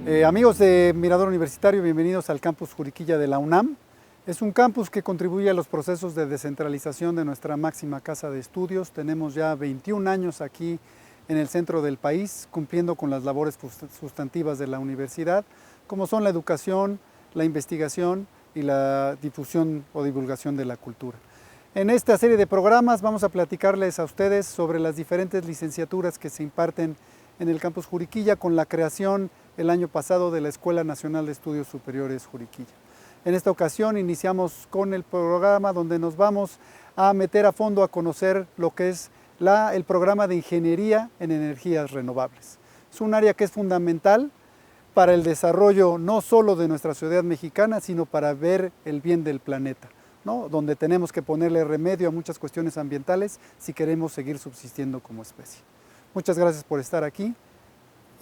Amigos de Mirador Universitario, bienvenidos al campus Juriquilla de la UNAM. Es un campus que contribuye a los procesos de descentralización de nuestra máxima casa de estudios. Tenemos ya 21 años aquí en el centro del país, cumpliendo con las labores sustantivas de la universidad, como son la educación, la investigación y la difusión o divulgación de la cultura. En esta serie de programas vamos a platicarles a ustedes sobre las diferentes licenciaturas que se imparten en el campus Juriquilla con la creación el año pasado de la Escuela Nacional de Estudios Superiores Juriquilla. En esta ocasión iniciamos con el programa donde nos vamos a meter a fondo a conocer lo que es el programa de Ingeniería en Energías Renovables. Es un área que es fundamental para el desarrollo no solo de nuestra sociedad mexicana, sino para ver el bien del planeta, ¿no? Donde tenemos que ponerle remedio a muchas cuestiones ambientales si queremos seguir subsistiendo como especie. Muchas gracias por estar aquí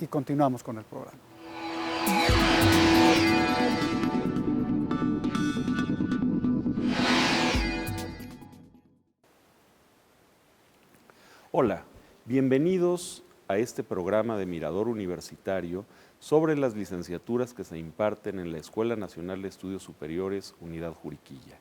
y continuamos con el programa. Hola, bienvenidos a este programa de Mirador Universitario sobre las licenciaturas que se imparten en la Escuela Nacional de Estudios Superiores Unidad Juriquilla.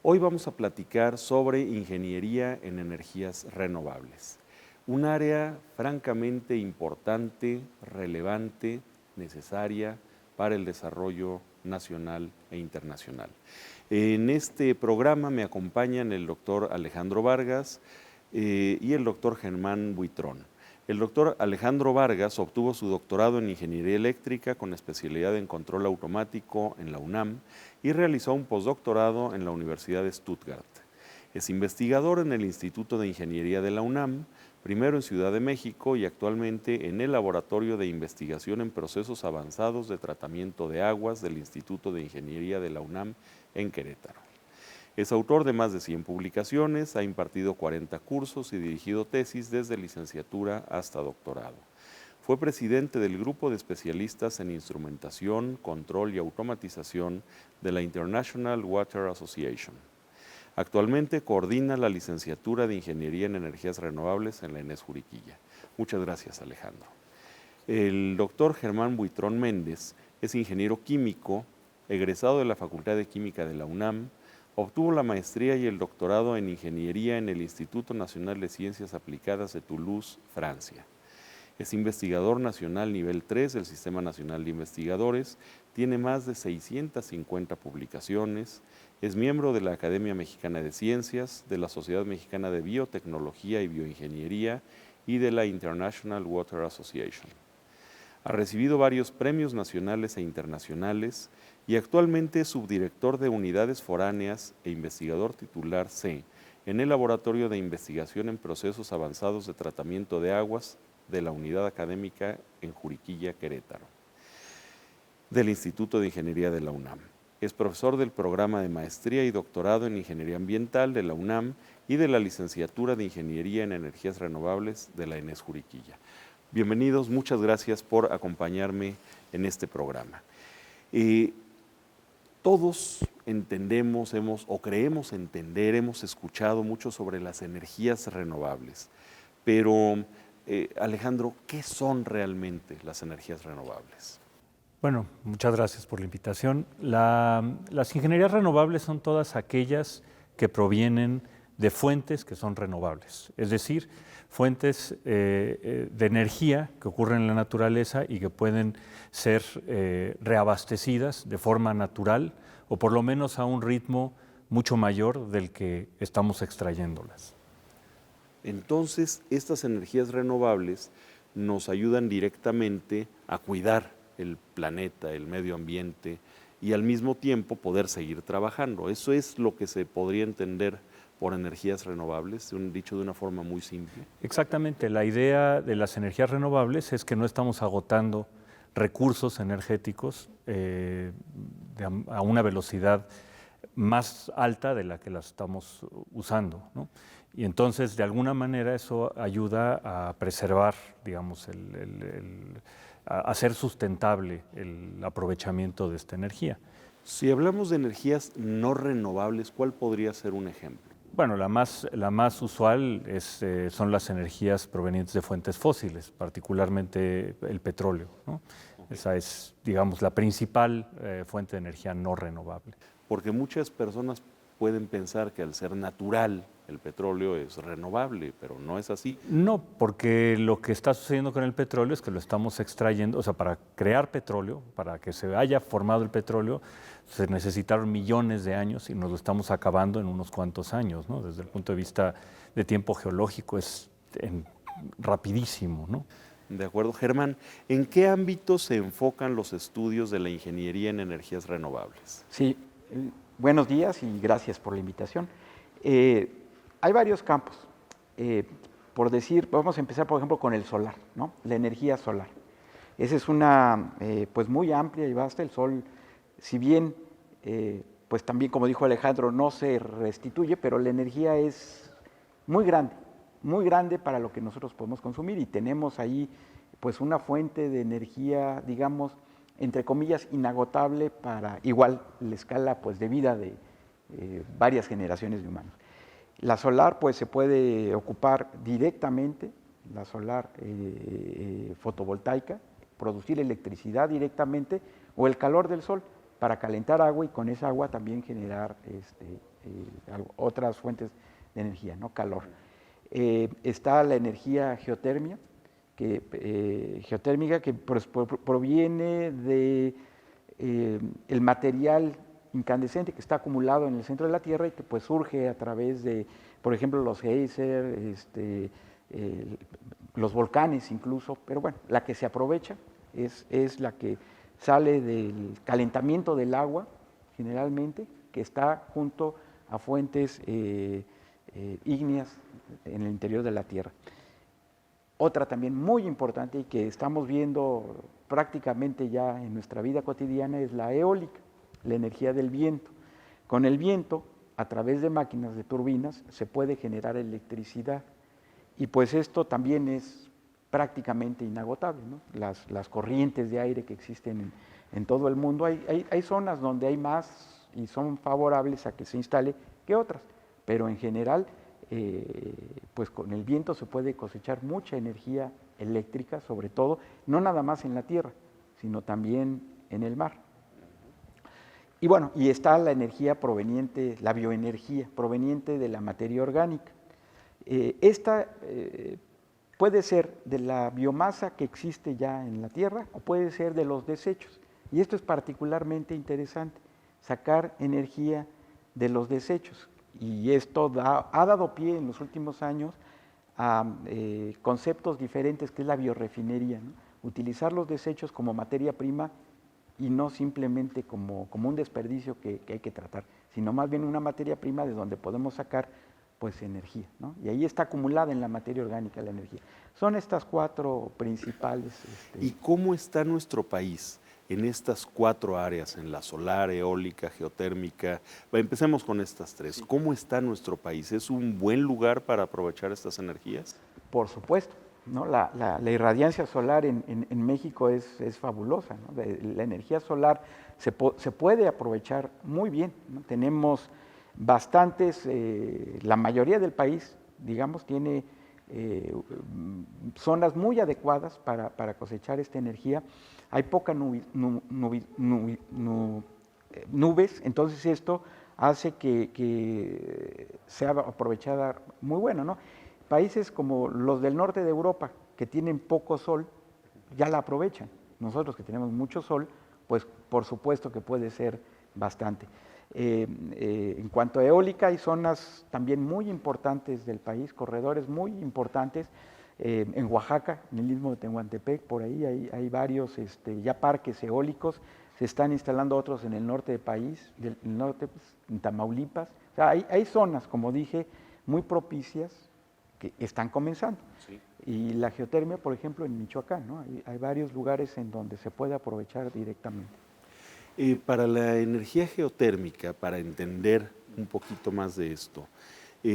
Hoy vamos a platicar sobre Ingeniería en Energías Renovables, un área francamente importante, relevante, necesaria para el desarrollo nacional e internacional. En este programa me acompañan el doctor Alejandro Vargas y el doctor Germán Buitrón. El doctor Alejandro Vargas obtuvo su doctorado en Ingeniería Eléctrica con especialidad en Control Automático en la UNAM y realizó un postdoctorado en la Universidad de Stuttgart. Es investigador en el Instituto de Ingeniería de la UNAM, primero en Ciudad de México y actualmente en el Laboratorio de Investigación en Procesos Avanzados de Tratamiento de Aguas del Instituto de Ingeniería de la UNAM en Querétaro. Es autor de más de 100 publicaciones, ha impartido 40 cursos y dirigido tesis desde licenciatura hasta doctorado. Fue presidente del grupo de especialistas en instrumentación, control y automatización de la International Water Association. Actualmente coordina la licenciatura de Ingeniería en Energías Renovables en la ENES Juriquilla. Muchas gracias, Alejandro. El doctor Germán Buitrón Méndez es ingeniero químico, egresado de la Facultad de Química de la UNAM, obtuvo la maestría y el doctorado en Ingeniería en el Instituto Nacional de Ciencias Aplicadas de Toulouse, Francia. Es investigador nacional nivel 3 del Sistema Nacional de Investigadores, tiene más de 650 publicaciones, es miembro de la Academia Mexicana de Ciencias, de la Sociedad Mexicana de Biotecnología y Bioingeniería y de la International Water Association. Ha recibido varios premios nacionales e internacionales y actualmente es subdirector de unidades foráneas e investigador titular C en el Laboratorio de Investigación en Procesos Avanzados de Tratamiento de Aguas de la Unidad Académica en Juriquilla, Querétaro, del Instituto de Ingeniería de la UNAM. Es profesor del programa de maestría y doctorado en Ingeniería Ambiental de la UNAM y de la licenciatura de Ingeniería en Energías Renovables de la ENES Juriquilla. Bienvenidos, muchas gracias por acompañarme en este programa. Todos entendemos, creemos entender, hemos escuchado mucho sobre las energías renovables, pero Alejandro, ¿qué son realmente las energías renovables? Bueno, muchas gracias por la invitación. Las ingenierías renovables son todas aquellas que provienen de fuentes que son renovables, es decir, fuentes de energía que ocurren en la naturaleza y que pueden ser reabastecidas de forma natural o por lo menos a un ritmo mucho mayor del que estamos extrayéndolas. Entonces, estas energías renovables nos ayudan directamente a cuidar el planeta, el medio ambiente y al mismo tiempo poder seguir trabajando. Eso es lo que se podría entender por energías renovables, dicho de una forma muy simple. Exactamente, la idea de las energías renovables es que no estamos agotando recursos energéticos a una velocidad más alta de la que las estamos usando, ¿no? Y entonces, de alguna manera, eso ayuda a preservar, digamos, a hacer sustentable el aprovechamiento de esta energía. Si hablamos de energías no renovables, ¿cuál podría ser un ejemplo? Bueno, la más usual son las energías provenientes de fuentes fósiles, particularmente el petróleo, ¿no? Esa es, digamos, la principal fuente de energía no renovable. Porque muchas personas pueden pensar que al ser natural el petróleo es renovable, pero no es así. No, porque lo que está sucediendo con el petróleo es que lo estamos extrayendo, o sea, para crear petróleo, para que se haya formado el petróleo, se necesitaron millones de años y nos lo estamos acabando en unos cuantos años, ¿no? Desde el punto de vista de tiempo geológico es rapidísimo, ¿no? De acuerdo. Germán, ¿en qué ámbitos se enfocan los estudios de la ingeniería en energías renovables? Sí, buenos días y gracias por la invitación. Hay varios campos. Por decir, vamos a empezar, por ejemplo, con el solar, ¿no? La energía solar. Esa es una, pues muy amplia y vasta. El sol, si bien, pues también, como dijo Alejandro, no se restituye, pero la energía es muy grande para lo que nosotros podemos consumir, y tenemos ahí pues una fuente de energía, digamos, entre comillas, inagotable para igual la escala pues de vida de varias generaciones de humanos. La solar pues se puede ocupar directamente, la solar fotovoltaica, producir electricidad directamente, o el calor del sol para calentar agua y con esa agua también generar otras fuentes de energía, ¿no? Calor. Está la energía geotérmica, que proviene de el material incandescente que está acumulado en el centro de la Tierra y que pues surge a través de, por ejemplo, los geysers, los volcanes incluso, pero bueno, la que se aprovecha es la que sale del calentamiento del agua, generalmente, que está junto a fuentes ígneas en el interior de la Tierra. Otra también muy importante y que estamos viendo prácticamente ya en nuestra vida cotidiana es la eólica, la energía del viento. Con el viento, a través de máquinas de turbinas, se puede generar electricidad, y pues esto también es prácticamente inagotable, ¿no? Las corrientes de aire que existen en todo el mundo, hay zonas donde hay más y son favorables a que se instale que otras, pero en general pues con el viento se puede cosechar mucha energía eléctrica, sobre todo, no nada más en la tierra, sino también en el mar. Y bueno, y está la energía proveniente, la bioenergía proveniente de la materia orgánica. Esta puede ser de la biomasa que existe ya en la tierra o puede ser de los desechos. Y esto es particularmente interesante, sacar energía de los desechos. Y esto ha dado pie en los últimos años a conceptos diferentes, que es la biorefinería, ¿no? Utilizar los desechos como materia prima y no simplemente como un desperdicio que hay que tratar, sino más bien una materia prima de donde podemos sacar pues energía, ¿no? Y ahí está acumulada en la materia orgánica la energía. Son estas cuatro principales. ¿Y cómo está nuestro país en estas cuatro áreas, en la solar, eólica, geotérmica? Empecemos con estas tres. Sí. ¿Cómo está nuestro país? ¿Es un buen lugar para aprovechar estas energías? Por supuesto, ¿no? La irradiancia solar en México es fabulosa, ¿no? La energía solar se puede aprovechar muy bien, ¿no? Tenemos bastantes, la mayoría del país, digamos, tiene zonas muy adecuadas para cosechar esta energía. Hay poca nubes, entonces esto hace que sea aprovechada muy bueno, ¿no? Países como los del norte de Europa, que tienen poco sol, ya la aprovechan. Nosotros que tenemos mucho sol, pues por supuesto que puede ser bastante. En cuanto a eólica, hay zonas también muy importantes del país, corredores muy importantes. En Oaxaca, en el istmo de Tehuantepec, por ahí hay varios ya parques eólicos. Se están instalando otros en el norte del país, pues, en Tamaulipas. O sea, hay zonas, como dije, muy propicias que están comenzando. Sí. Y la geotermia, por ejemplo, en Michoacán, ¿no? Hay varios lugares en donde se puede aprovechar directamente. Para la energía geotérmica, para entender un poquito más de esto,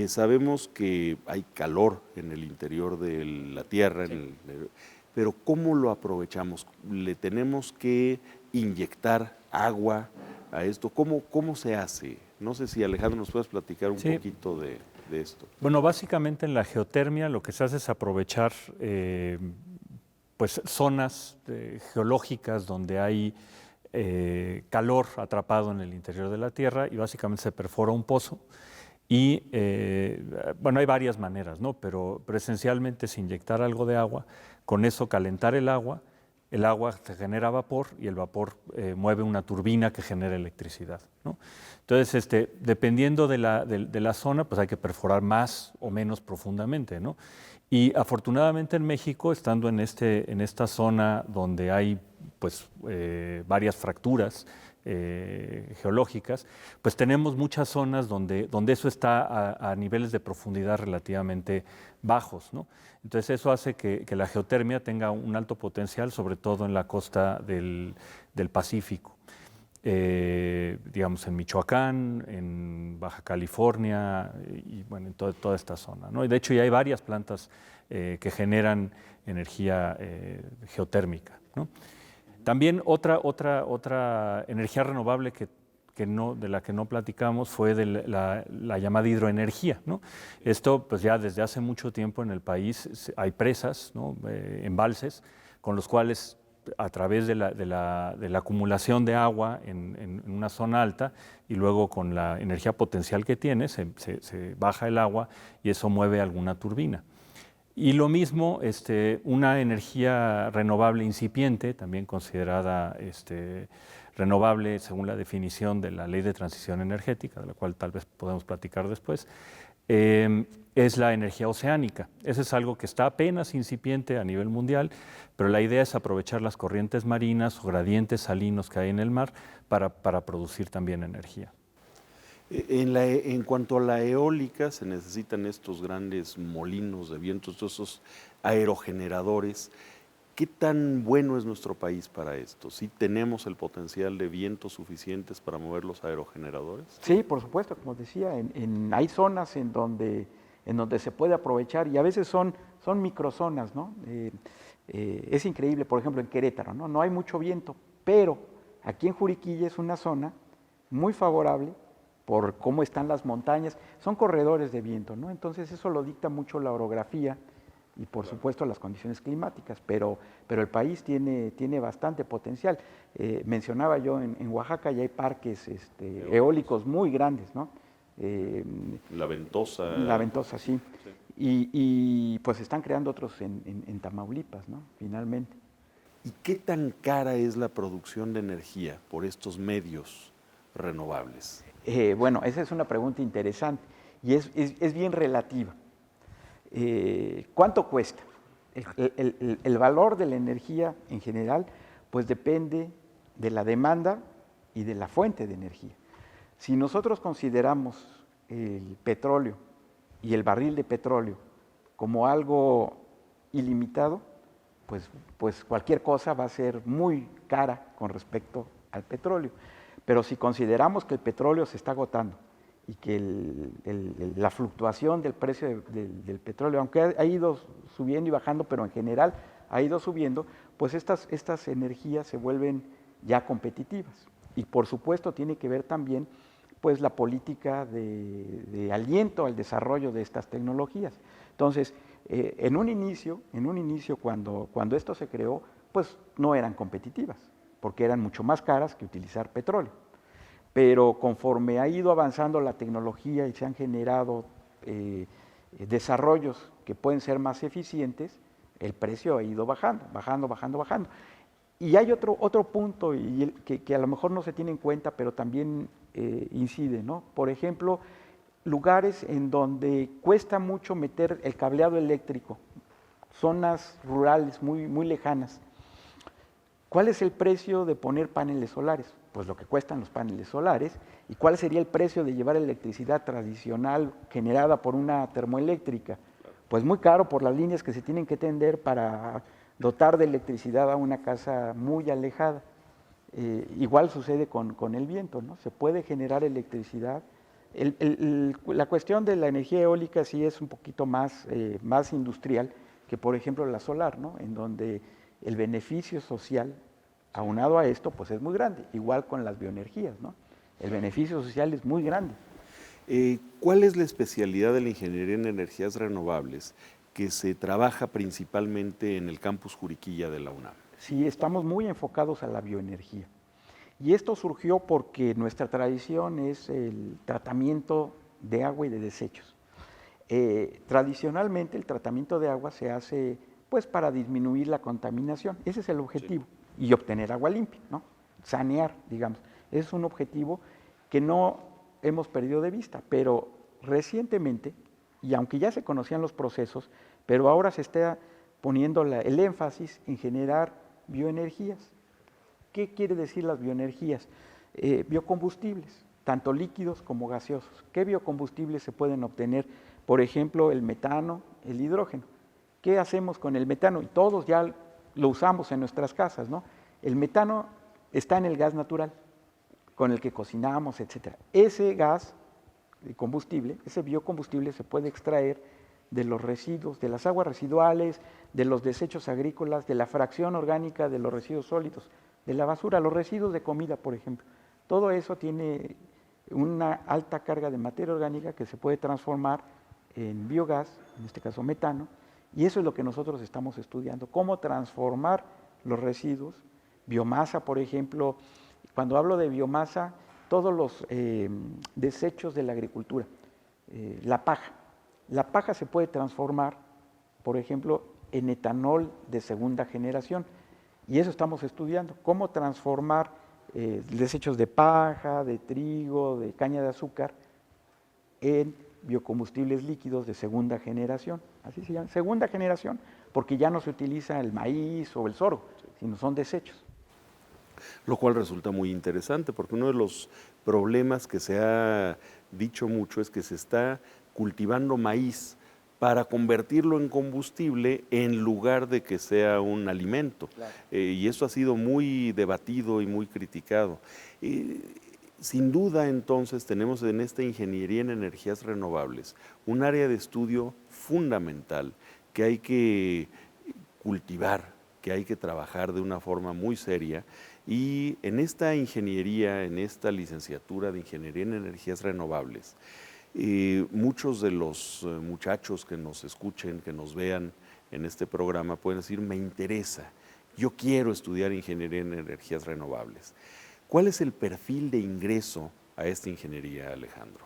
sabemos que hay calor en el interior de la Tierra, sí. Pero ¿cómo lo aprovechamos? ¿Le tenemos que inyectar agua a esto? ¿Cómo se hace? No sé si Alejandro nos puedes platicar un poquito de esto. Bueno, básicamente en la geotermia lo que se hace es aprovechar pues zonas geológicas donde hay calor atrapado en el interior de la Tierra y básicamente se perfora un pozo y, bueno, hay varias maneras, ¿no? Pero esencialmente es inyectar algo de agua, con eso calentar el agua se genera vapor y el vapor mueve una turbina que genera electricidad, ¿no? Entonces, dependiendo de la zona, pues hay que perforar más o menos profundamente, ¿no? Y afortunadamente en México, estando en esta zona donde hay pues, varias fracturas geológicas, pues tenemos muchas zonas donde eso está a niveles de profundidad relativamente bajos, ¿no? Entonces eso hace que la geotermia tenga un alto potencial, sobre todo en la costa del Pacífico. Digamos en Michoacán, en Baja California y bueno, en toda esta zona, ¿no? Y de hecho ya hay varias plantas que generan energía geotérmica, ¿no? También otra energía renovable de la que no platicamos fue de la llamada hidroenergía, ¿no? Esto, pues ya desde hace mucho tiempo en el país hay presas, ¿no? Embalses, con los cuales a través de la acumulación de agua en una zona alta y luego con la energía potencial que tiene, se baja el agua y eso mueve alguna turbina. Y lo mismo, una energía renovable incipiente, también considerada renovable según la definición de la Ley de Transición Energética, de la cual tal vez podemos platicar después, es la energía oceánica. Eso es algo que está apenas incipiente a nivel mundial, pero la idea es aprovechar las corrientes marinas o gradientes salinos que hay en el mar para producir también energía. En cuanto a la eólica, se necesitan estos grandes molinos de viento, estos aerogeneradores. ¿Qué tan bueno es nuestro país para esto? ¿Sí tenemos el potencial de vientos suficientes para mover los aerogeneradores? Sí, por supuesto, como decía, hay zonas en donde se puede aprovechar y a veces son microzonas, ¿no? Es increíble, por ejemplo, en Querétaro, ¿no? No hay mucho viento, pero aquí en Juriquilla es una zona muy favorable por cómo están las montañas, son corredores de viento, ¿no? Entonces eso lo dicta mucho la orografía y por supuesto las condiciones climáticas, pero el país tiene bastante potencial. Mencionaba yo, en Oaxaca ya hay parques eólicos muy grandes, ¿no? La Ventosa. La Ventosa, sí. Y pues están creando otros en Tamaulipas, ¿no? Finalmente. ¿Y qué tan cara es la producción de energía por estos medios renovables? Bueno, esa es una pregunta interesante y es bien relativa. ¿Cuánto cuesta? El valor de la energía en general, pues depende de la demanda y de la fuente de energía. Si nosotros consideramos el petróleo y el barril de petróleo como algo ilimitado, pues cualquier cosa va a ser muy cara con respecto al petróleo. Pero si consideramos que el petróleo se está agotando y que la fluctuación del precio del petróleo, aunque ha ido subiendo y bajando, pero en general ha ido subiendo, pues estas energías se vuelven ya competitivas. Y por supuesto tiene que ver también pues la política de aliento al desarrollo de estas tecnologías. Entonces, en un inicio cuando esto se creó, pues no eran competitivas, porque eran mucho más caras que utilizar petróleo. Pero conforme ha ido avanzando la tecnología y se han generado desarrollos que pueden ser más eficientes, el precio ha ido bajando. Y hay otro punto que a lo mejor no se tiene en cuenta, pero también incide, ¿no? Por ejemplo, lugares en donde cuesta mucho meter el cableado eléctrico, zonas rurales muy, muy lejanas. ¿Cuál es el precio de poner paneles solares? Pues lo que cuestan los paneles solares. ¿Y cuál sería el precio de llevar electricidad tradicional generada por una termoeléctrica? Pues muy caro por las líneas que se tienen que tender para dotar de electricidad a una casa muy alejada. Igual sucede con el viento, ¿no? Se puede generar electricidad. La cuestión de la energía eólica sí es un poquito más industrial que, por ejemplo, la solar, ¿no? En donde el beneficio social aunado a esto, pues es muy grande, igual con las bioenergías, ¿no? El beneficio social es muy grande. ¿Cuál es la especialidad de la ingeniería en energías renovables que se trabaja principalmente en el campus Juriquilla de la UNAM. Sí, estamos muy enfocados a la bioenergía. Y esto surgió porque nuestra tradición es el tratamiento de agua y de desechos. Tradicionalmente el tratamiento de agua se hace pues para disminuir la contaminación, ese es el objetivo, sí. Y obtener agua limpia, ¿no? Sanear, digamos. Ese es un objetivo que no hemos perdido de vista, pero recientemente, y aunque ya se conocían los procesos, pero ahora se está poniendo el énfasis en generar bioenergías. ¿Qué quiere decir las bioenergías? Biocombustibles, tanto líquidos como gaseosos. ¿Qué biocombustibles se pueden obtener? Por ejemplo, el metano, el hidrógeno. ¿Qué hacemos con el metano? Y todos ya lo usamos en nuestras casas, ¿no? El metano está en el gas natural, con el que cocinamos, etc. Ese gas de combustible, ese biocombustible se puede extraer de los residuos, de las aguas residuales, de los desechos agrícolas, de la fracción orgánica de los residuos sólidos, de la basura, los residuos de comida, por ejemplo. Todo eso tiene una alta carga de materia orgánica que se puede transformar en biogás, en este caso metano, y eso es lo que nosotros estamos estudiando, cómo transformar los residuos, biomasa, por ejemplo. Cuando hablo de biomasa, todos los desechos de la agricultura, la paja se puede transformar, por ejemplo, en etanol de segunda generación, y eso estamos estudiando, cómo transformar desechos de paja, de trigo, de caña de azúcar, en biocombustibles líquidos de segunda generación, así se llama, segunda generación, porque ya no se utiliza el maíz o el sorgo, sino son desechos. Lo cual resulta muy interesante, porque uno de los problemas que se ha dicho mucho es que se está cultivando maíz para convertirlo en combustible en lugar de que sea un alimento. Claro. Y eso ha sido muy debatido y muy criticado. Sin duda, entonces, tenemos en esta ingeniería en energías renovables un área de estudio fundamental que hay que cultivar, que hay que trabajar de una forma muy seria. Y en esta ingeniería, en esta licenciatura de Ingeniería en Energías Renovables, muchos de los muchachos que nos escuchen, que nos vean en este programa, pueden decir, me interesa, yo quiero estudiar Ingeniería en Energías Renovables. ¿Cuál es el perfil de ingreso a esta ingeniería, Alejandro?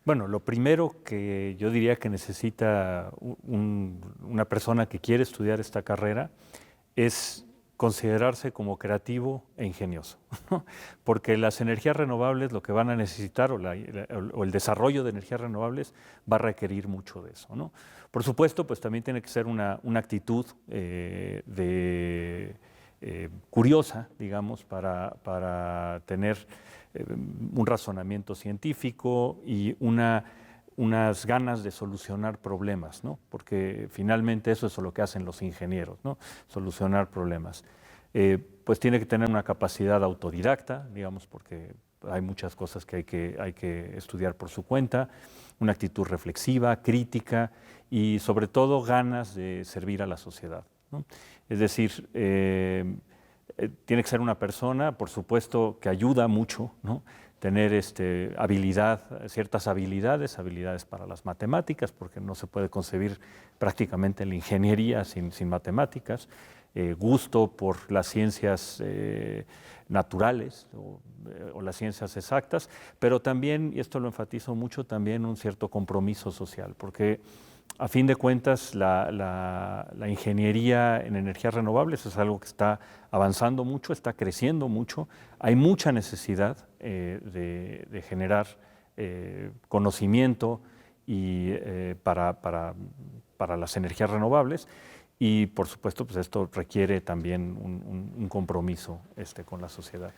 Bueno, lo primero que yo diría que necesita una persona que quiere estudiar esta carrera es considerarse como creativo e ingenioso, ¿no? Porque las energías renovables lo que van a necesitar o el desarrollo de energías renovables va a requerir mucho de eso, ¿no? Por supuesto, pues también tiene que ser una actitud curiosa, digamos, para tener un razonamiento científico y unas ganas de solucionar problemas, ¿no? Porque finalmente eso es lo que hacen los ingenieros, ¿no? Solucionar problemas. Pues tiene que tener una capacidad autodidacta, digamos, porque hay muchas cosas que hay que estudiar por su cuenta, una actitud reflexiva, crítica y sobre todo ganas de servir a la sociedad, ¿no? Es decir, tiene que ser una persona, por supuesto, que ayuda mucho, ¿no? Tener ciertas habilidades para las matemáticas, porque no se puede concebir prácticamente la ingeniería sin matemáticas, gusto por las ciencias naturales o las ciencias exactas, pero también, y esto lo enfatizo mucho, también un cierto compromiso social, porque a fin de cuentas la ingeniería en energías renovables es algo que está avanzando mucho, está creciendo mucho, hay mucha necesidad de generar conocimiento para las energías renovables y por supuesto pues esto requiere también un compromiso con la sociedad.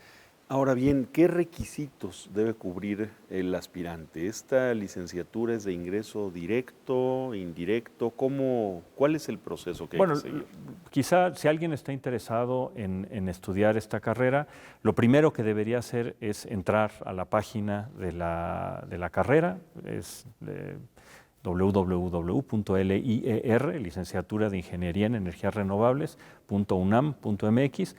Ahora bien, ¿qué requisitos debe cubrir el aspirante? ¿Esta licenciatura es de ingreso directo, indirecto? ¿Cuál es el proceso que hay que seguir? Quizá si alguien está interesado en estudiar esta carrera, lo primero que debería hacer es entrar a la página de la carrera, es www.lier, licenciatura de Ingeniería en Energías Renovables.unam.mx,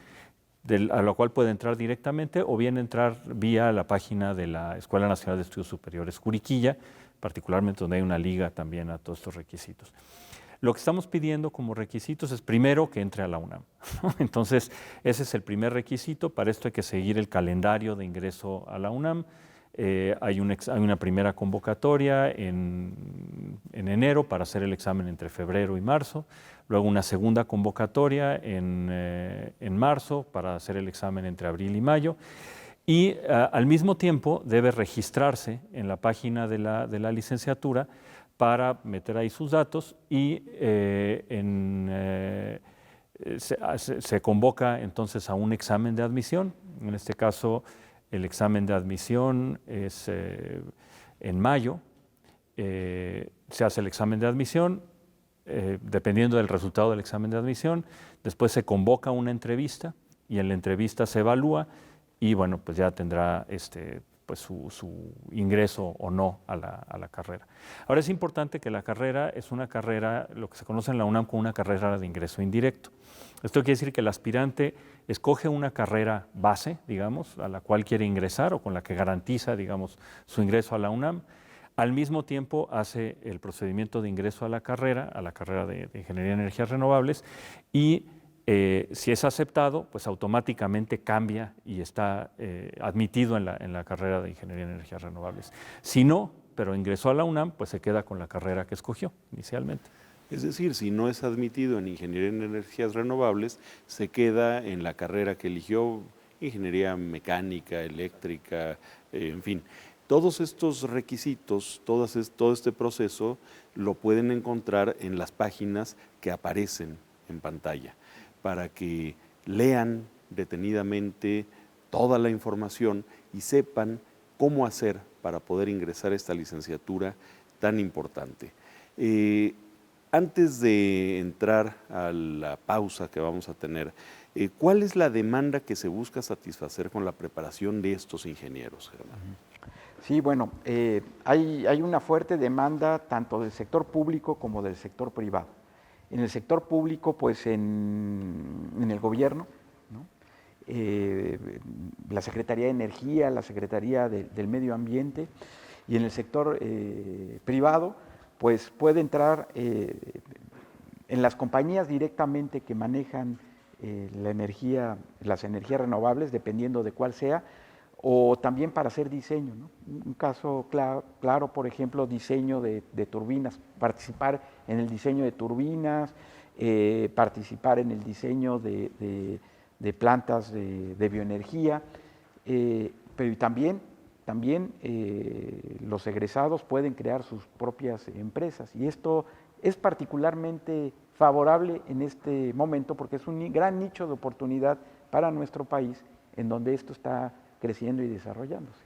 a la cual puede entrar directamente o bien entrar vía la página de la Escuela Nacional de Estudios Superiores Juriquilla, particularmente donde hay una liga también a todos estos requisitos. Lo que estamos pidiendo como requisitos es primero que entre a la UNAM. Entonces, ese es el primer requisito. Para esto hay que seguir el calendario de ingreso a la UNAM. Hay una primera convocatoria en enero para hacer el examen entre febrero y marzo, luego una segunda convocatoria en marzo para hacer el examen entre abril y mayo, y al mismo tiempo debe registrarse en la página de la licenciatura para meter ahí sus datos y se convoca entonces a un examen de admisión. En este caso, el examen de admisión es en mayo. Se hace el examen de admisión, dependiendo del resultado del examen de admisión. Después se convoca una entrevista y en la entrevista se evalúa y bueno, pues ya tendrá pues su ingreso o no a la carrera. Ahora es importante que la carrera es una carrera, lo que se conoce en la UNAM como una carrera de ingreso indirecto. Esto quiere decir que el aspirante escoge una carrera base, digamos, a la cual quiere ingresar o con la que garantiza, digamos, su ingreso a la UNAM. Al mismo tiempo hace el procedimiento de ingreso a la carrera de Ingeniería en Energías Renovables y si es aceptado, pues automáticamente cambia y está admitido en la carrera de Ingeniería en Energías Renovables. Si no, pero ingresó a la UNAM, pues se queda con la carrera que escogió inicialmente. Es decir, si no es admitido en Ingeniería en Energías Renovables, se queda en la carrera que eligió, ingeniería mecánica, eléctrica, en fin. Todos estos requisitos, todo este proceso, lo pueden encontrar en las páginas que aparecen en pantalla, para que lean detenidamente toda la información y sepan cómo hacer para poder ingresar a esta licenciatura tan importante. Antes de entrar a la pausa que vamos a tener, ¿cuál es la demanda que se busca satisfacer con la preparación de estos ingenieros, Germán? Sí, bueno, hay una fuerte demanda tanto del sector público como del sector privado. En el sector público, pues en el gobierno, ¿no? La Secretaría de Energía, la Secretaría del Medio Ambiente, y en el sector privado, pues puede entrar en las compañías directamente que manejan las energías renovables, dependiendo de cuál sea, o también para hacer diseño, ¿no? Un caso claro, por ejemplo, diseño de turbinas, participar en el diseño de turbinas, participar en el diseño de plantas de bioenergía, pero también los egresados pueden crear sus propias empresas, y esto es particularmente favorable en este momento porque es un gran nicho de oportunidad para nuestro país en donde esto está creciendo y desarrollándose.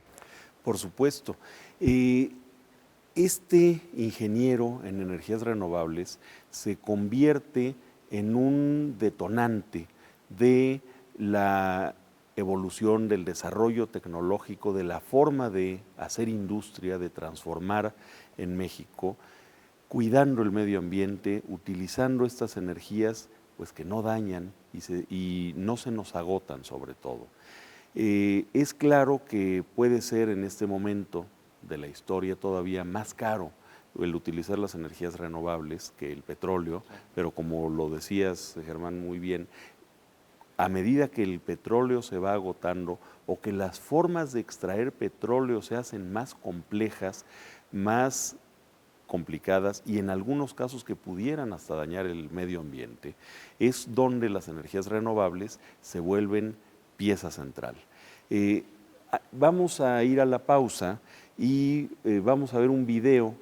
Por supuesto. Este ingeniero en energías renovables se convierte en un detonante de la evolución, del desarrollo tecnológico, de la forma de hacer industria, de transformar en México, cuidando el medio ambiente, utilizando estas energías pues, que no dañan y no se nos agotan sobre todo. Es claro que puede ser en este momento de la historia todavía más caro el utilizar las energías renovables que el petróleo, pero como lo decías, Germán, muy bien, a medida que el petróleo se va agotando o que las formas de extraer petróleo se hacen más complejas, más complicadas y en algunos casos que pudieran hasta dañar el medio ambiente, es donde las energías renovables se vuelven pieza central. Vamos a ir a la pausa y vamos a ver un video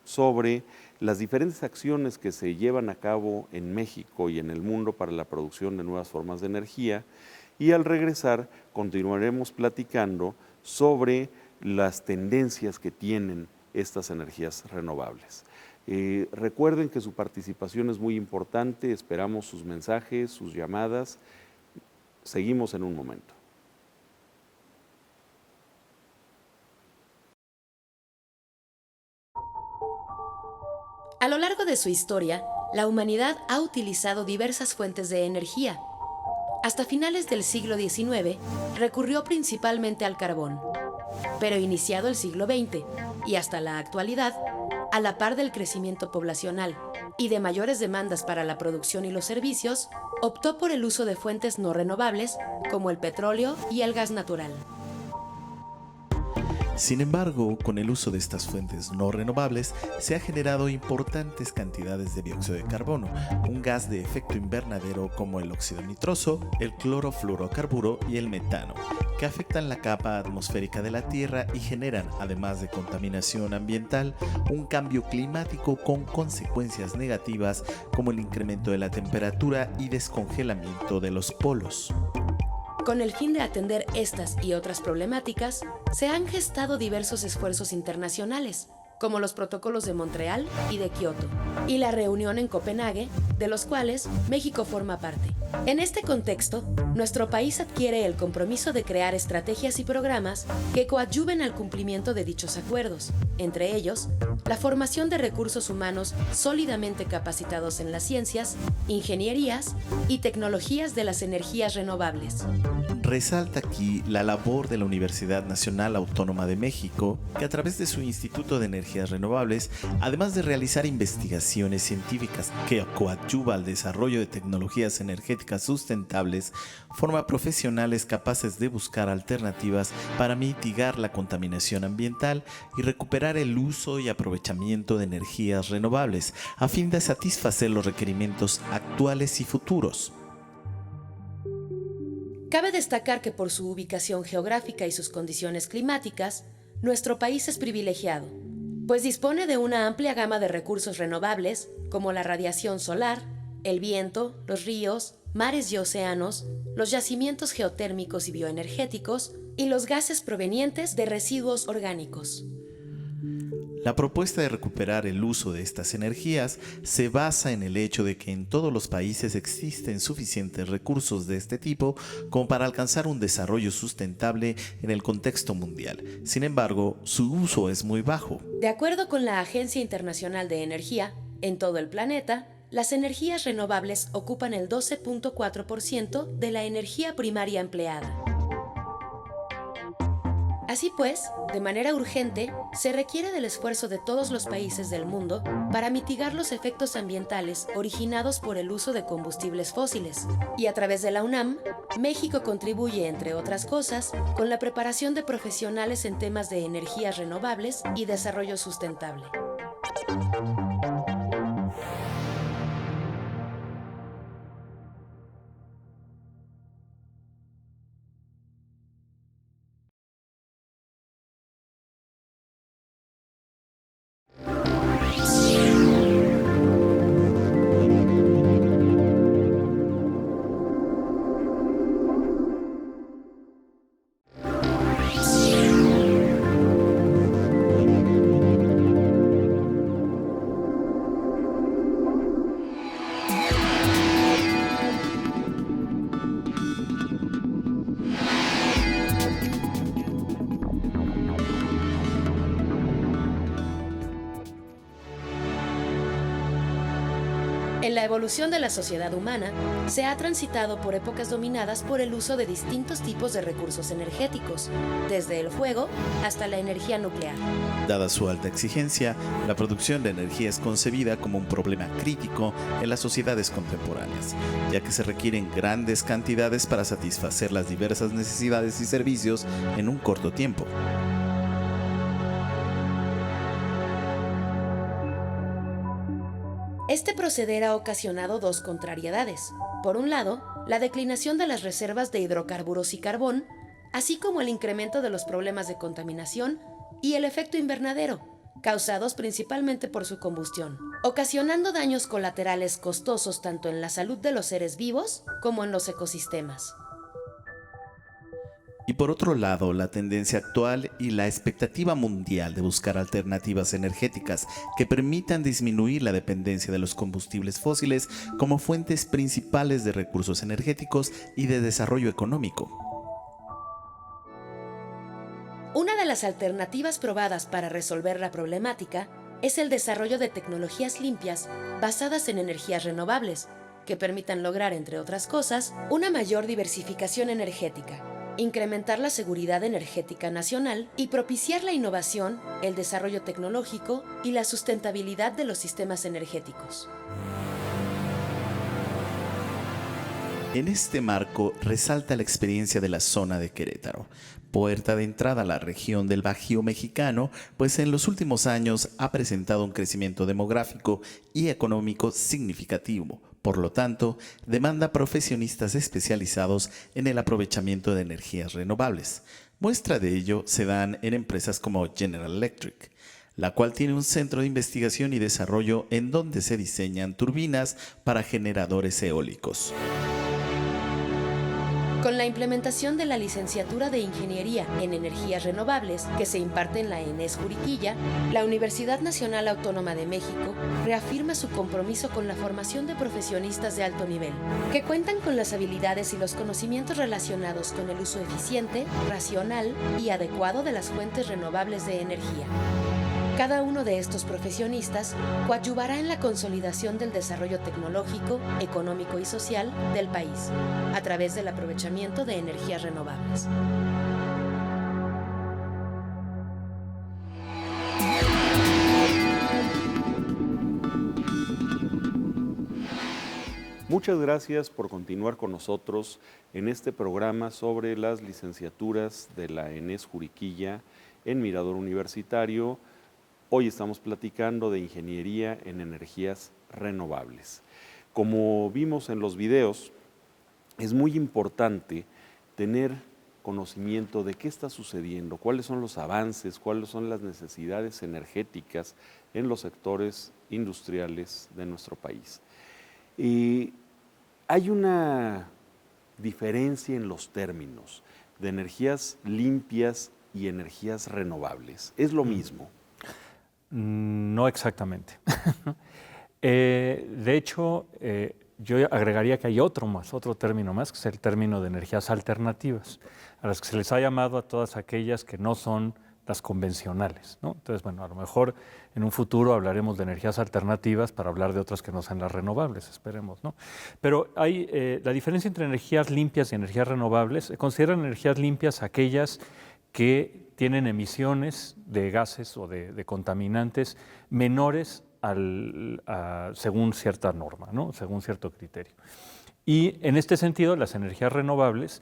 sobre las diferentes acciones que se llevan a cabo en México y en el mundo para la producción de nuevas formas de energía, y al regresar continuaremos platicando sobre las tendencias que tienen estas energías renovables. Recuerden que su participación es muy importante, esperamos sus mensajes, sus llamadas. Seguimos en un momento. A lo largo de su historia, la humanidad ha utilizado diversas fuentes de energía. Hasta finales del siglo XIX, recurrió principalmente al carbón. Pero iniciado el siglo XX y hasta la actualidad, a la par del crecimiento poblacional, y de mayores demandas para la producción y los servicios, optó por el uso de fuentes no renovables como el petróleo y el gas natural. Sin embargo, con el uso de estas fuentes no renovables, se ha generado importantes cantidades de dióxido de carbono, un gas de efecto invernadero como el óxido nitroso, el clorofluorocarburo y el metano, que afectan la capa atmosférica de la Tierra y generan, además de contaminación ambiental, un cambio climático con consecuencias negativas como el incremento de la temperatura y descongelamiento de los polos. Con el fin de atender estas y otras problemáticas, se han gestado diversos esfuerzos internacionales, como los protocolos de Montreal y de Kioto, y la reunión en Copenhague, de los cuales México forma parte. En este contexto, nuestro país adquiere el compromiso de crear estrategias y programas que coadyuven al cumplimiento de dichos acuerdos, entre ellos, la formación de recursos humanos sólidamente capacitados en las ciencias, ingenierías y tecnologías de las energías renovables. Resalta aquí la labor de la Universidad Nacional Autónoma de México, que a través de su Instituto de Energías Renovables, además de realizar investigaciones científicas que coadyuva al desarrollo de tecnologías energéticas sustentables, forma profesionales capaces de buscar alternativas para mitigar la contaminación ambiental y recuperar el uso y aprovechamiento de energías renovables, a fin de satisfacer los requerimientos actuales y futuros. Cabe destacar que por su ubicación geográfica y sus condiciones climáticas, nuestro país es privilegiado, pues dispone de una amplia gama de recursos renovables como la radiación solar, el viento, los ríos, mares y océanos, los yacimientos geotérmicos y bioenergéticos y los gases provenientes de residuos orgánicos. La propuesta de recuperar el uso de estas energías se basa en el hecho de que en todos los países existen suficientes recursos de este tipo como para alcanzar un desarrollo sustentable en el contexto mundial. Sin embargo, su uso es muy bajo. De acuerdo con la Agencia Internacional de Energía, en todo el planeta, las energías renovables ocupan el 12.4% de la energía primaria empleada. Así pues, de manera urgente, se requiere del esfuerzo de todos los países del mundo para mitigar los efectos ambientales originados por el uso de combustibles fósiles. Y a través de la UNAM, México contribuye, entre otras cosas, con la preparación de profesionales en temas de energías renovables y desarrollo sustentable. En la evolución de la sociedad humana, se ha transitado por épocas dominadas por el uso de distintos tipos de recursos energéticos, desde el fuego hasta la energía nuclear. Dada su alta exigencia, la producción de energía es concebida como un problema crítico en las sociedades contemporáneas, ya que se requieren grandes cantidades para satisfacer las diversas necesidades y servicios en un corto tiempo. Este proceder ha ocasionado dos contrariedades. Por un lado, la declinación de las reservas de hidrocarburos y carbón, así como el incremento de los problemas de contaminación y el efecto invernadero, causados principalmente por su combustión, ocasionando daños colaterales costosos tanto en la salud de los seres vivos como en los ecosistemas. Y por otro lado, la tendencia actual y la expectativa mundial de buscar alternativas energéticas que permitan disminuir la dependencia de los combustibles fósiles como fuentes principales de recursos energéticos y de desarrollo económico. Una de las alternativas probadas para resolver la problemática es el desarrollo de tecnologías limpias basadas en energías renovables, que permitan lograr, entre otras cosas, una mayor diversificación energética, incrementar la seguridad energética nacional y propiciar la innovación, el desarrollo tecnológico y la sustentabilidad de los sistemas energéticos. En este marco resalta la experiencia de la zona de Querétaro, puerta de entrada a la región del Bajío mexicano, pues en los últimos años ha presentado un crecimiento demográfico y económico significativo. Por lo tanto, demanda profesionistas especializados en el aprovechamiento de energías renovables. Muestra de ello se dan en empresas como General Electric, la cual tiene un centro de investigación y desarrollo en donde se diseñan turbinas para generadores eólicos. Con la implementación de la licenciatura de Ingeniería en Energías Renovables que se imparte en la ENES Juriquilla, la Universidad Nacional Autónoma de México reafirma su compromiso con la formación de profesionistas de alto nivel, que cuentan con las habilidades y los conocimientos relacionados con el uso eficiente, racional y adecuado de las fuentes renovables de energía. Cada uno de estos profesionistas coadyuvará en la consolidación del desarrollo tecnológico, económico y social del país, a través del aprovechamiento de energías renovables. Muchas gracias por continuar con nosotros en este programa sobre las licenciaturas de la ENES Juriquilla en Mirador Universitario. Hoy estamos platicando de Ingeniería en Energías Renovables. Como vimos en los videos, es muy importante tener conocimiento de qué está sucediendo, cuáles son los avances, cuáles son las necesidades energéticas en los sectores industriales de nuestro país. Hay una diferencia en los términos de energías limpias y energías renovables. ¿Es lo mismo? No exactamente. De hecho, yo agregaría que hay otro término más, que es el término de energías alternativas, a las que se les ha llamado a todas aquellas que no son las convencionales, ¿no? Entonces, bueno, a lo mejor en un futuro hablaremos de energías alternativas para hablar de otras que no sean las renovables, esperemos, ¿no? Pero hay la diferencia entre energías limpias y energías renovables. Se consideran energías limpias aquellas que tienen emisiones de gases o de contaminantes menores según cierta norma, ¿no? Según cierto criterio. Y en este sentido, las energías renovables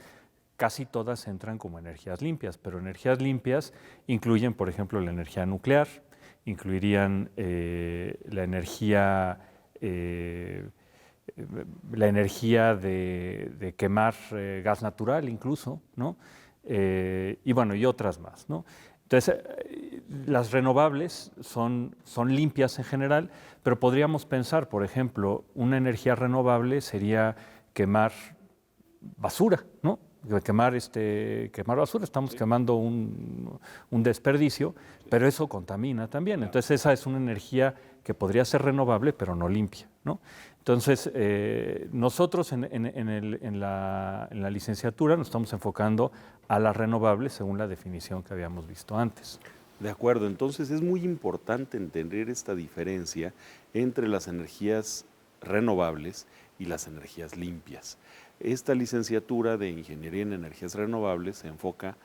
casi todas entran como energías limpias, pero energías limpias incluyen, por ejemplo, la energía nuclear, incluirían la energía de quemar gas natural incluso, ¿no? Y bueno, y otras más, ¿no? Entonces, las renovables son limpias en general, pero podríamos pensar, por ejemplo, una energía renovable sería quemar basura, ¿no? Quemar basura, estamos quemando un desperdicio, pero eso contamina también. Entonces, esa es una energía que podría ser renovable, pero no limpia, ¿no? Entonces, nosotros en la licenciatura nos estamos enfocando a las renovables según la definición que habíamos visto antes. De acuerdo, entonces es muy importante entender esta diferencia entre las energías renovables y las energías limpias. Esta licenciatura de Ingeniería en Energías Renovables se enfoca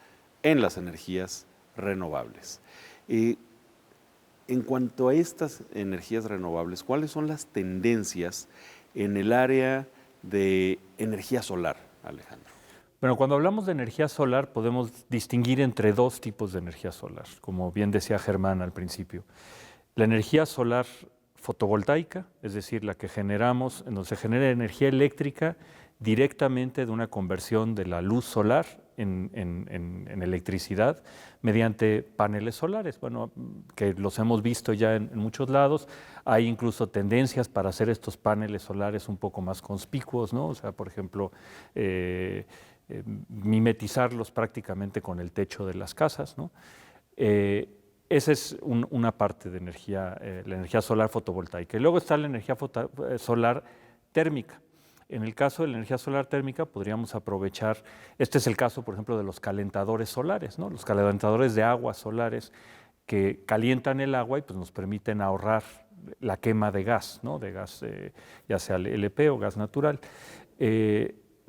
en las energías renovables. En cuanto a estas energías renovables, ¿cuáles son las tendencias en el área de energía solar, Alejandro? Bueno, cuando hablamos de energía solar podemos distinguir entre dos tipos de energía solar, como bien decía Germán al principio. La energía solar fotovoltaica, es decir, la que generamos, en donde se genera energía eléctrica directamente de una conversión de la luz solar en electricidad mediante paneles solares, bueno, que los hemos visto ya en muchos lados. Hay incluso tendencias para hacer estos paneles solares un poco más conspicuos, ¿no? O sea, por ejemplo, mimetizarlos prácticamente con el techo de las casas, ¿no? Esa es una parte de energía, la energía solar fotovoltaica. Y luego está la energía solar térmica. En el caso de la energía solar térmica podríamos aprovechar, este es el caso, por ejemplo, de los calentadores solares, ¿no? Los calentadores de agua solares que calientan el agua y pues, nos permiten ahorrar la quema de gas, ¿no? De gas, ya sea LP o gas natural.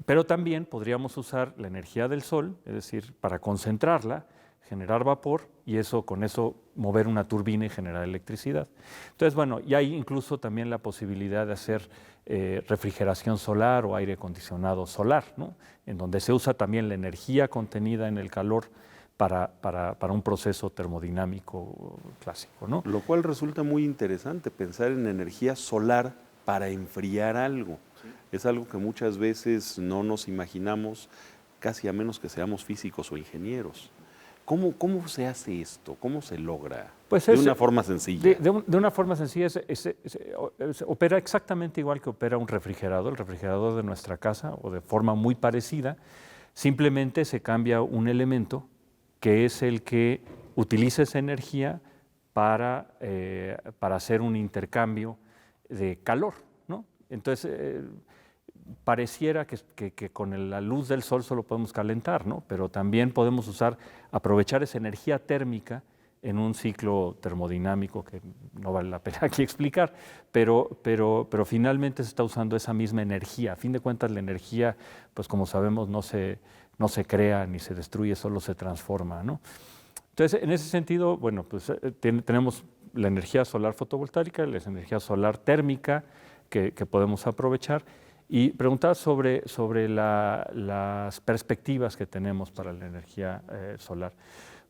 Pero también podríamos usar la energía del sol, es decir, para concentrarla, generar vapor y con eso mover una turbina y generar electricidad. Entonces, bueno, y hay incluso también la posibilidad de hacer refrigeración solar o aire acondicionado solar, ¿no? En donde se usa también la energía contenida en el calor para un proceso termodinámico clásico, ¿no? Lo cual resulta muy interesante, pensar en energía solar para enfriar algo. Sí. Es algo que muchas veces no nos imaginamos, casi a menos que seamos físicos o ingenieros. ¿Cómo se hace esto? ¿Cómo se logra? Pues de una forma sencilla. De una forma sencilla, opera exactamente igual que opera el refrigerador de nuestra casa, o de forma muy parecida. Simplemente se cambia un elemento que es el que utiliza esa energía para hacer un intercambio de calor, ¿no? Entonces, pareciera que con la luz del sol solo podemos calentar, ¿no? Pero también podemos aprovechar esa energía térmica en un ciclo termodinámico que no vale la pena aquí explicar, pero finalmente se está usando esa misma energía. A fin de cuentas, la energía, pues como sabemos, no se crea ni se destruye, solo se transforma, ¿no? Entonces, en ese sentido, bueno, pues tenemos la energía solar fotovoltaica, la energía solar térmica que podemos aprovechar. Y preguntar sobre las perspectivas que tenemos para la energía solar.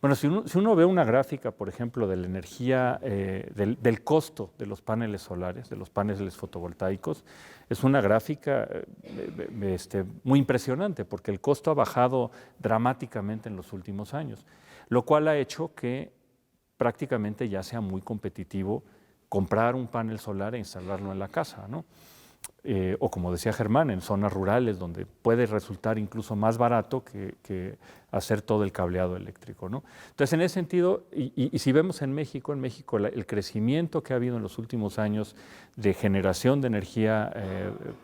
Bueno, si uno ve una gráfica, por ejemplo, de la energía, del costo de los paneles solares, de los paneles fotovoltaicos, es una gráfica muy impresionante, porque el costo ha bajado dramáticamente en los últimos años, lo cual ha hecho que prácticamente ya sea muy competitivo comprar un panel solar e instalarlo en la casa, ¿no? O como decía Germán, en zonas rurales donde puede resultar incluso más barato que hacer todo el cableado eléctrico, ¿no? Entonces, en ese sentido, y si vemos en México el crecimiento que ha habido en los últimos años de generación de energía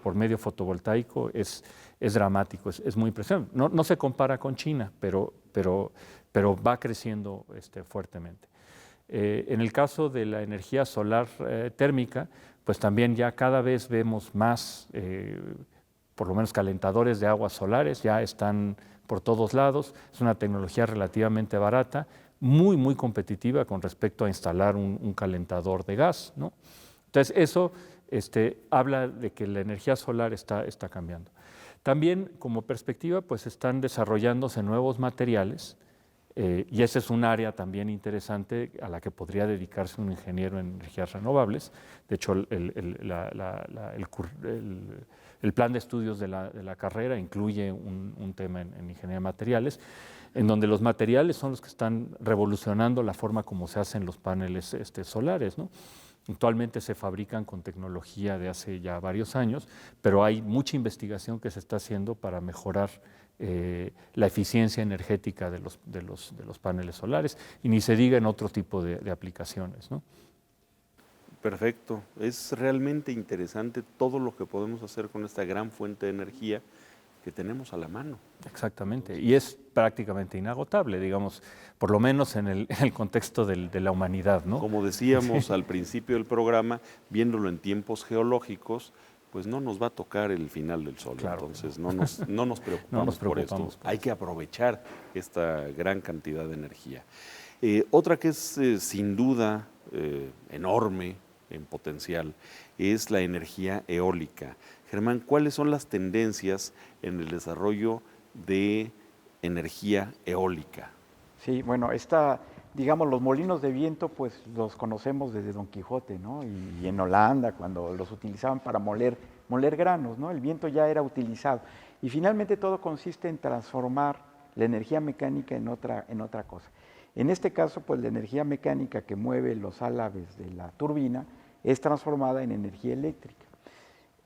por medio fotovoltaico es dramático, es muy impresionante. No se compara con China, pero va creciendo fuertemente. En el caso de la energía solar térmica, pues también ya cada vez vemos más, por lo menos calentadores de aguas solares, ya están por todos lados. Es una tecnología relativamente barata, muy, muy competitiva con respecto a instalar un calentador de gas, ¿no? Entonces, eso habla de que la energía solar está cambiando. También, como perspectiva, pues están desarrollándose nuevos materiales, y ese es un área también interesante a la que podría dedicarse un ingeniero en energías renovables. De hecho, el plan de estudios de la carrera incluye un tema en ingeniería de materiales, en donde los materiales son los que están revolucionando la forma como se hacen los paneles solares, ¿no? Actualmente se fabrican con tecnología de hace ya varios años, pero hay mucha investigación que se está haciendo para mejorar la eficiencia energética de los paneles solares, y ni se diga en otro tipo de aplicaciones, ¿no? Perfecto. Es realmente interesante todo lo que podemos hacer con esta gran fuente de energía que tenemos a la mano. Exactamente, y es prácticamente inagotable, digamos, por lo menos en el contexto de la humanidad, ¿no? Como decíamos al principio del programa, viéndolo en tiempos geológicos, pues no nos va a tocar el final del sol, claro, entonces no nos preocupamos por esto. Hay que aprovechar esta gran cantidad de energía. Otra que es sin duda enorme en potencial es la energía eólica. Germán, ¿cuáles son las tendencias en el desarrollo de energía eólica? Sí, bueno, digamos, los molinos de viento, pues los conocemos desde Don Quijote, ¿no? Y en Holanda, cuando los utilizaban para moler granos, ¿no? El viento ya era utilizado. Y finalmente todo consiste en transformar la energía mecánica en otra cosa. En este caso, pues la energía mecánica que mueve los álabes de la turbina es transformada en energía eléctrica.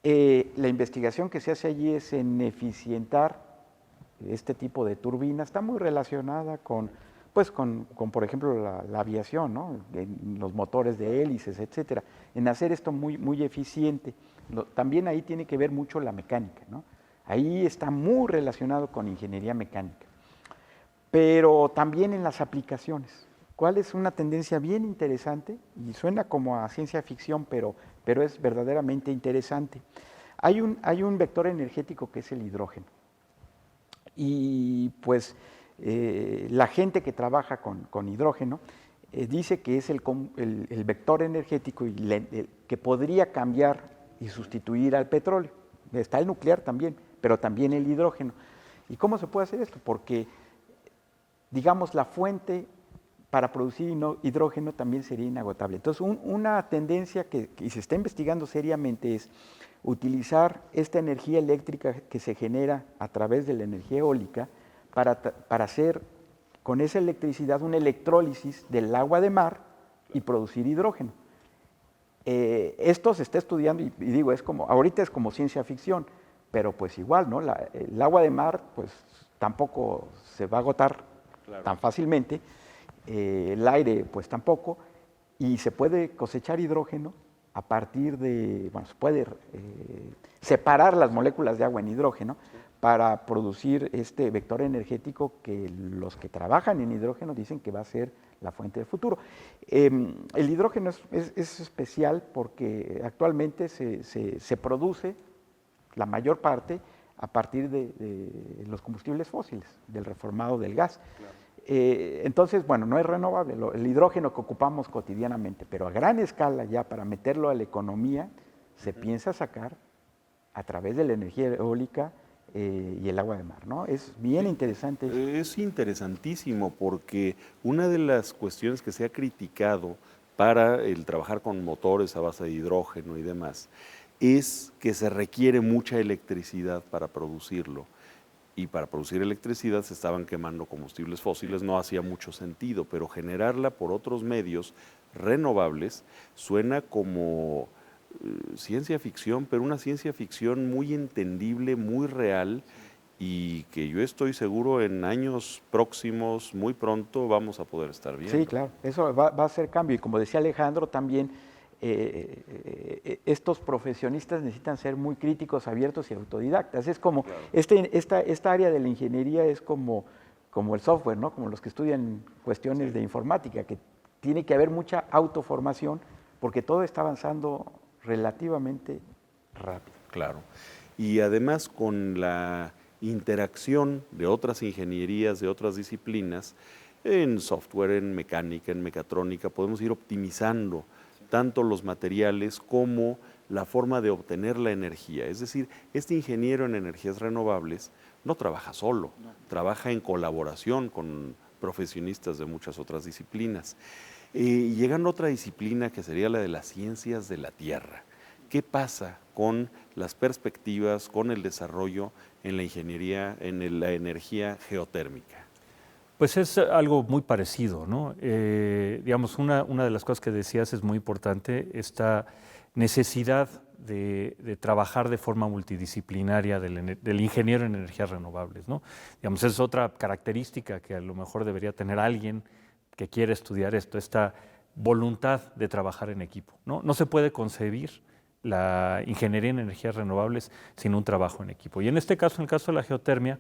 La investigación que se hace allí es en eficientar este tipo de turbina. Está muy relacionada con por ejemplo, la aviación, ¿no? Los motores de hélices, etcétera, en hacer esto muy, muy eficiente. También ahí tiene que ver mucho la mecánica, ¿no? Ahí está muy relacionado con ingeniería mecánica. Pero también en las aplicaciones. ¿Cuál es una tendencia bien interesante? Y suena como a ciencia ficción, pero es verdaderamente interesante. Hay un vector energético que es el hidrógeno. Y pues la gente que trabaja con hidrógeno dice que es el vector energético que podría cambiar y sustituir al petróleo. Está el nuclear también, pero también el hidrógeno. ¿Y cómo se puede hacer esto? Porque, digamos, la fuente para producir hidrógeno también sería inagotable. Entonces, una tendencia que se está investigando seriamente es utilizar esta energía eléctrica que se genera a través de la energía eólica para hacer con esa electricidad una electrólisis del agua de mar y producir hidrógeno. Esto se está estudiando y digo, ahorita es como ciencia ficción, pero pues igual, ¿no? El agua de mar pues tampoco se va a agotar tan fácilmente, el aire pues tampoco, y se puede cosechar hidrógeno a partir de, bueno, se puede separar las moléculas de agua en hidrógeno para producir este vector energético que los que trabajan en hidrógeno dicen que va a ser la fuente del futuro. El hidrógeno es especial porque actualmente se produce la mayor parte a partir de los combustibles fósiles, del reformado del gas. Claro. Entonces, bueno, no es renovable, el hidrógeno que ocupamos cotidianamente, pero a gran escala ya para meterlo a la economía, se piensa sacar a través de la energía eólica y el agua de mar, ¿no? Es bien interesante. Es interesantísimo porque una de las cuestiones que se ha criticado para el trabajar con motores a base de hidrógeno y demás es que se requiere mucha electricidad para producirlo. Y para producir electricidad se estaban quemando combustibles fósiles, no hacía mucho sentido, pero generarla por otros medios renovables suena como ciencia ficción, pero una ciencia ficción muy entendible, muy real, y que yo estoy seguro en años próximos, muy pronto, vamos a poder estar viendo. Sí, claro, eso va a hacer cambio, y como decía Alejandro también, estos profesionistas necesitan ser muy críticos, abiertos y autodidactas. Es como, claro, esta área de la ingeniería es como el software, ¿no? Como los que estudian cuestiones de informática, que tiene que haber mucha autoformación porque todo está avanzando relativamente rápido. Claro, y además con la interacción de otras ingenierías, de otras disciplinas, en software, en mecánica, en mecatrónica, podemos ir optimizando tanto los materiales como la forma de obtener la energía. Es decir, este ingeniero en energías renovables no trabaja solo, trabaja en colaboración con profesionistas de muchas otras disciplinas. Llegando a otra disciplina que sería la de las ciencias de la Tierra. ¿Qué pasa con las perspectivas, con el desarrollo en la ingeniería, en la energía geotérmica? Pues es algo muy parecido, ¿no? Digamos, una de las cosas que decías es muy importante, esta necesidad de trabajar de forma multidisciplinaria del ingeniero en energías renovables, ¿no? Digamos, es otra característica que a lo mejor debería tener alguien que quiere estudiar esto, esta voluntad de trabajar en equipo, ¿no? No se puede concebir la ingeniería en energías renovables sin un trabajo en equipo. Y en este caso, en el caso de la geotermia,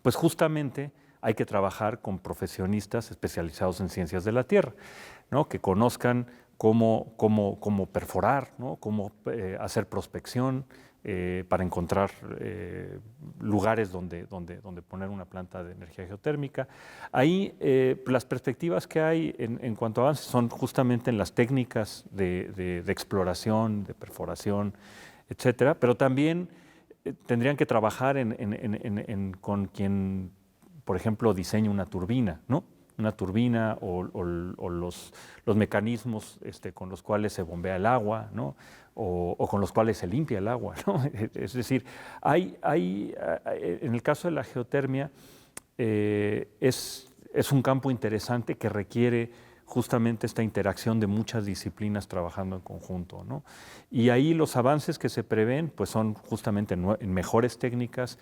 pues justamente hay que trabajar con profesionistas especializados en ciencias de la tierra, ¿no? Que conozcan cómo perforar, ¿no? Cómo hacer prospección para encontrar lugares donde poner una planta de energía geotérmica. Ahí las perspectivas que hay en cuanto a avances son justamente en las técnicas de exploración, de perforación, etcétera, pero también tendrían que trabajar con quien, por ejemplo, diseña una turbina, ¿no? Una turbina o los mecanismos con los cuales se bombea el agua, ¿no? O con los cuales se limpia el agua, ¿no? Es decir, en el caso de la geotermia es un campo interesante que requiere justamente esta interacción de muchas disciplinas trabajando en conjunto, ¿no? Y ahí los avances que se prevén pues son justamente en mejores técnicas,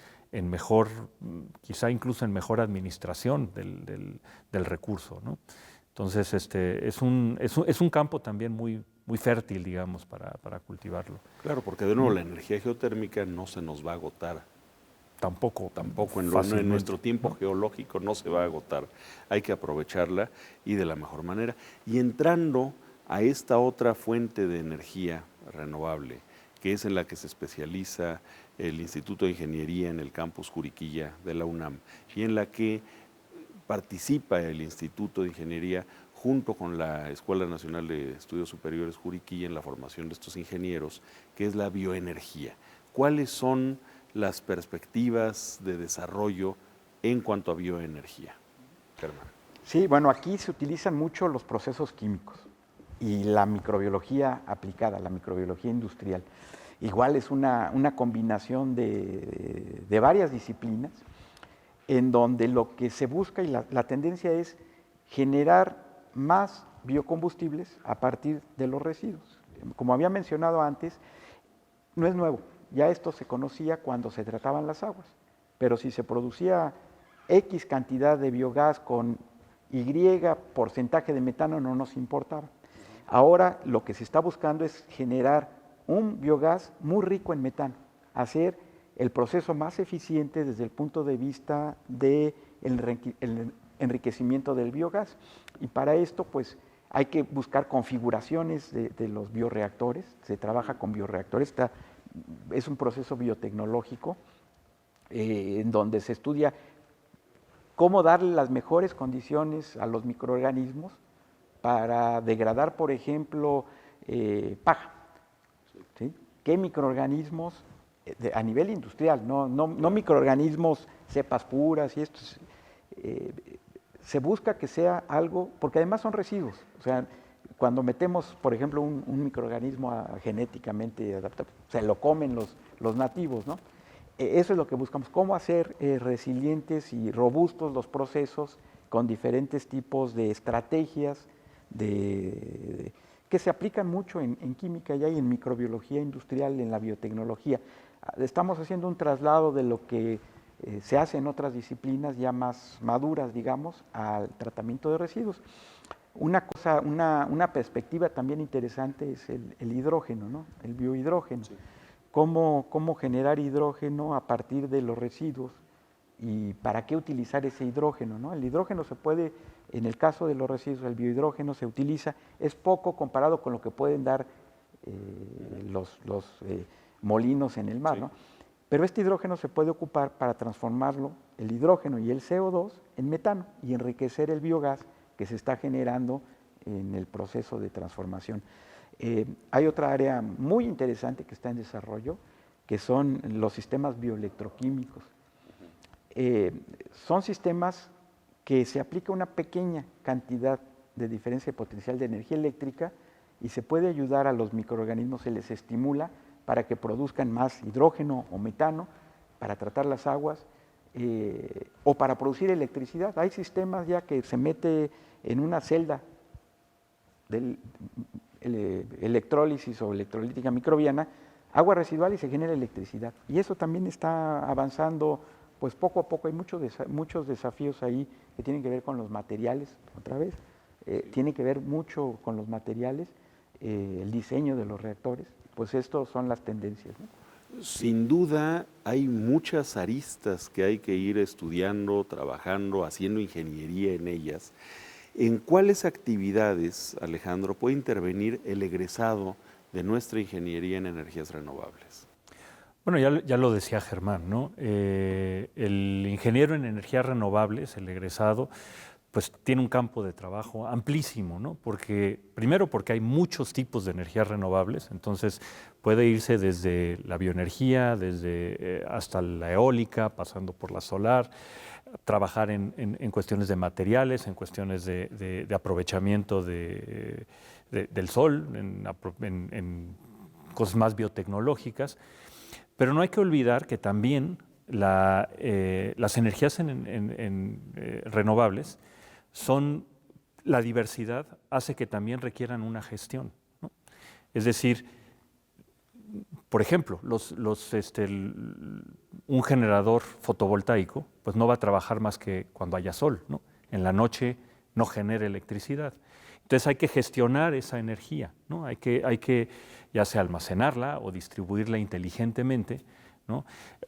quizá incluso en mejor administración del recurso, ¿no? Entonces es un campo también muy fértil, digamos, para cultivarlo. Claro, porque de nuevo la energía geotérmica no se nos va a agotar. Tampoco en nuestro tiempo geológico no se va a agotar. Hay que aprovecharla y de la mejor manera. Y entrando a esta otra fuente de energía renovable, que es en la que se especializa el Instituto de Ingeniería en el campus Juriquilla de la UNAM y en la que participa el Instituto de Ingeniería junto con la Escuela Nacional de Estudios Superiores Juriquilla en la formación de estos ingenieros, que es la bioenergía. ¿Cuáles son las perspectivas de desarrollo en cuanto a bioenergía? Germán. Sí, bueno, aquí se utilizan mucho los procesos químicos y la microbiología aplicada, la microbiología industrial. Igual es una combinación de varias disciplinas en donde lo que se busca y la tendencia es generar más biocombustibles a partir de los residuos. Como había mencionado antes, no es nuevo, ya esto se conocía cuando se trataban las aguas, pero si se producía X cantidad de biogás con Y porcentaje de metano no nos importaba. Ahora lo que se está buscando es generar un biogás muy rico en metano, hacer el proceso más eficiente desde el punto de vista del enriquecimiento del biogás. Y para esto, pues, hay que buscar configuraciones de los bioreactores. Se trabaja con bioreactores. Es un proceso biotecnológico en donde se estudia cómo darle las mejores condiciones a los microorganismos para degradar, por ejemplo, paja. ¿Sí? ¿Qué microorganismos a nivel industrial, no microorganismos, cepas puras y esto? Se busca que sea algo, porque además son residuos. O sea, cuando metemos, por ejemplo, un microorganismo genéticamente adaptado, se lo comen los nativos, ¿no? Eso es lo que buscamos, cómo hacer resilientes y robustos los procesos con diferentes tipos de estrategias que se aplican mucho en química ya y en microbiología industrial, en la biotecnología. Estamos haciendo un traslado de lo que se hace en otras disciplinas ya más maduras, digamos, al tratamiento de residuos. Una perspectiva también interesante es el hidrógeno, ¿no? El biohidrógeno. Sí. Cómo generar hidrógeno a partir de los residuos y para qué utilizar ese hidrógeno, ¿no? El hidrógeno se puede, en el caso de los residuos, el biohidrógeno se utiliza, es poco comparado con lo que pueden dar los molinos en el mar, sí, ¿no? Pero este hidrógeno se puede ocupar para transformarlo, el hidrógeno y el CO2, en metano y enriquecer el biogás que se está generando en el proceso de transformación. Hay otra área muy interesante que está en desarrollo, que son los sistemas bioelectroquímicos. Son sistemas que se aplica una pequeña cantidad de diferencia de potencial de energía eléctrica y se puede ayudar a los microorganismos, se les estimula para que produzcan más hidrógeno o metano para tratar las aguas o para producir electricidad. Hay sistemas ya que se mete en una celda de electrólisis o electrolítica microbiana, agua residual y se genera electricidad. Y eso también está avanzando pues poco a poco. Hay muchos desafíos ahí que tienen que ver con los materiales, otra vez, tiene que ver mucho con los materiales, el diseño de los reactores, pues estas son las tendencias, ¿no? Sin duda hay muchas aristas que hay que ir estudiando, trabajando, haciendo ingeniería en ellas. ¿En cuáles actividades, Alejandro, puede intervenir el egresado de nuestra ingeniería en energías renovables? Bueno, ya lo decía Germán, ¿no? El ingeniero en energías renovables, el egresado, pues tiene un campo de trabajo amplísimo, ¿no? Primero porque hay muchos tipos de energías renovables, entonces puede irse desde la bioenergía, hasta la eólica, pasando por la solar, trabajar en cuestiones de materiales, en cuestiones de aprovechamiento del sol, en cosas más biotecnológicas, pero no hay que olvidar que también las energías renovables la diversidad hace que también requieran una gestión, ¿no? Es decir, por ejemplo, un generador fotovoltaico pues no va a trabajar más que cuando haya sol, ¿no? En la noche no genera electricidad. Entonces hay que gestionar esa energía, ¿no? Hay que ya sea almacenarla o distribuirla inteligentemente, ¿no?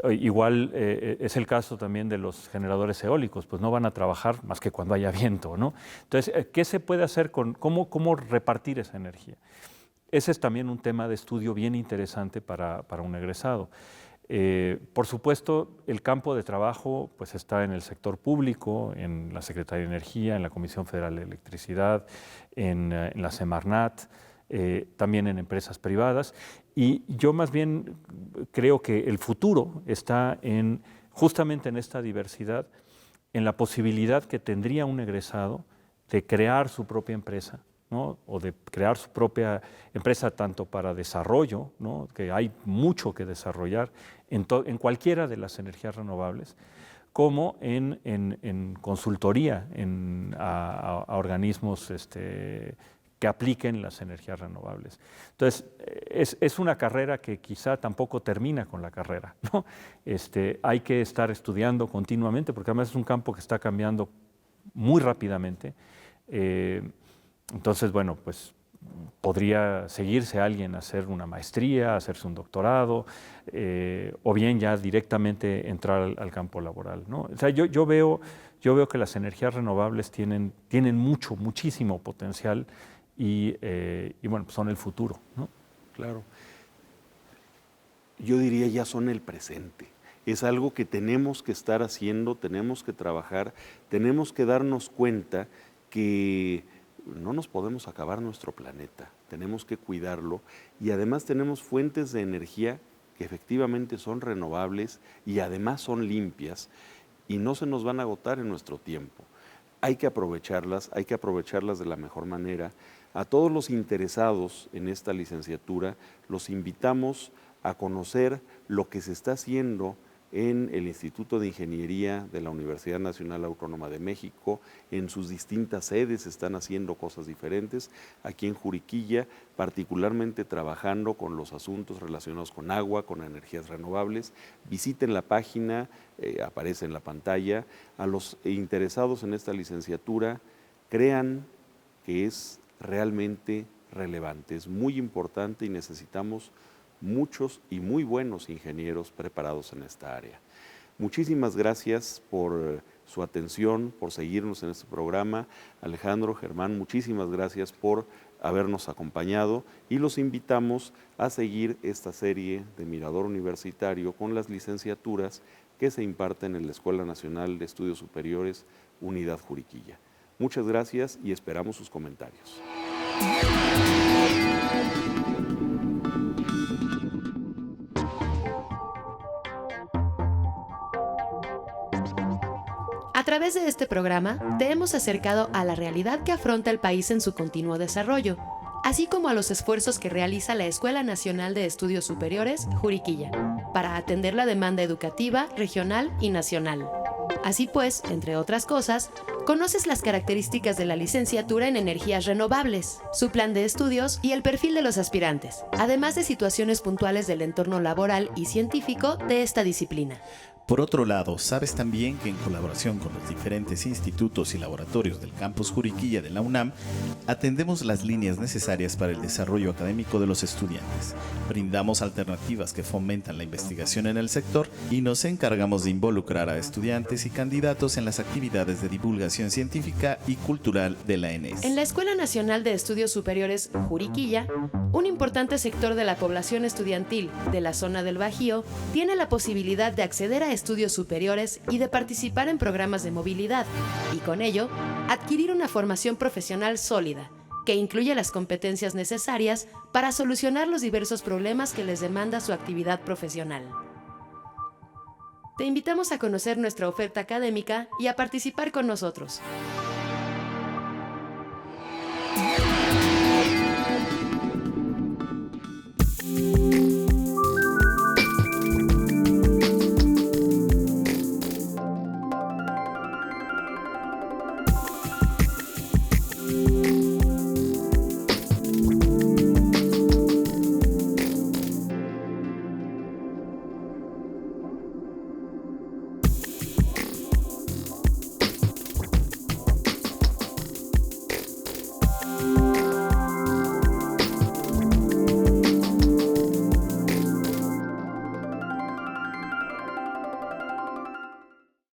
Igual es el caso también de los generadores eólicos, pues no van a trabajar más que cuando haya viento, ¿no? Entonces, ¿qué se puede hacer cómo repartir esa energía? ese es también un tema de estudio bien interesante para un egresado. Por supuesto, el campo de trabajo pues, está en el sector público, en la Secretaría de Energía, en la Comisión Federal de Electricidad, en la Semarnat, también en empresas privadas. Y yo más bien creo que el futuro está justamente en esta diversidad, en la posibilidad que tendría un egresado de crear su propia empresa, ¿no? O de crear su propia empresa tanto para desarrollo, ¿no? Que hay mucho que desarrollar en cualquiera de las energías renovables, como en consultoría a organismos que apliquen las energías renovables. Entonces, es una carrera que quizá tampoco termina con la carrera, ¿no? Hay que estar estudiando continuamente, porque además es un campo que está cambiando muy rápidamente. Entonces, bueno, pues podría seguirse alguien a hacer una maestría, hacerse un doctorado, o bien ya directamente entrar al campo laboral, ¿no? O sea, yo veo que las energías renovables tienen muchísimo potencial y bueno, pues son el futuro, ¿no? Claro. Yo diría ya son el presente. Es algo que tenemos que estar haciendo, tenemos que trabajar, tenemos que darnos cuenta que no nos podemos acabar nuestro planeta, tenemos que cuidarlo y además tenemos fuentes de energía que efectivamente son renovables y además son limpias y no se nos van a agotar en nuestro tiempo. Hay que aprovecharlas de la mejor manera. A todos los interesados en esta licenciatura los invitamos a conocer lo que se está haciendo en el Instituto de Ingeniería de la Universidad Nacional Autónoma de México. En sus distintas sedes están haciendo cosas diferentes. Aquí en Juriquilla, particularmente trabajando con los asuntos relacionados con agua, con energías renovables. Visiten la página, aparece en la pantalla. A los interesados en esta licenciatura, crean que es realmente relevante, es muy importante y necesitamos muchos y muy buenos ingenieros preparados en esta área. Muchísimas gracias por su atención, por seguirnos en este programa. Alejandro, Germán, muchísimas gracias por habernos acompañado y los invitamos a seguir esta serie de Mirador Universitario con las licenciaturas que se imparten en la Escuela Nacional de Estudios Superiores, Unidad Juriquilla. Muchas gracias y esperamos sus comentarios. A través de este programa te hemos acercado a la realidad que afronta el país en su continuo desarrollo, así como a los esfuerzos que realiza la Escuela Nacional de Estudios Superiores, Juriquilla, para atender la demanda educativa, regional y nacional. Así pues, entre otras cosas, conoces las características de la licenciatura en energías renovables, su plan de estudios y el perfil de los aspirantes, además de situaciones puntuales del entorno laboral y científico de esta disciplina. Por otro lado, sabes también que en colaboración con los diferentes institutos y laboratorios del campus Juriquilla de la UNAM, atendemos las líneas necesarias para el desarrollo académico de los estudiantes. Brindamos alternativas que fomentan la investigación en el sector y nos encargamos de involucrar a estudiantes y candidatos en las actividades de divulgación científica y cultural de la ENES. En la Escuela Nacional de Estudios Superiores, Juriquilla, un importante sector de la población estudiantil de la zona del Bajío tiene la posibilidad de acceder a estudios superiores y de participar en programas de movilidad y con ello adquirir una formación profesional sólida que incluye las competencias necesarias para solucionar los diversos problemas que les demanda su actividad profesional. Te invitamos a conocer nuestra oferta académica y a participar con nosotros.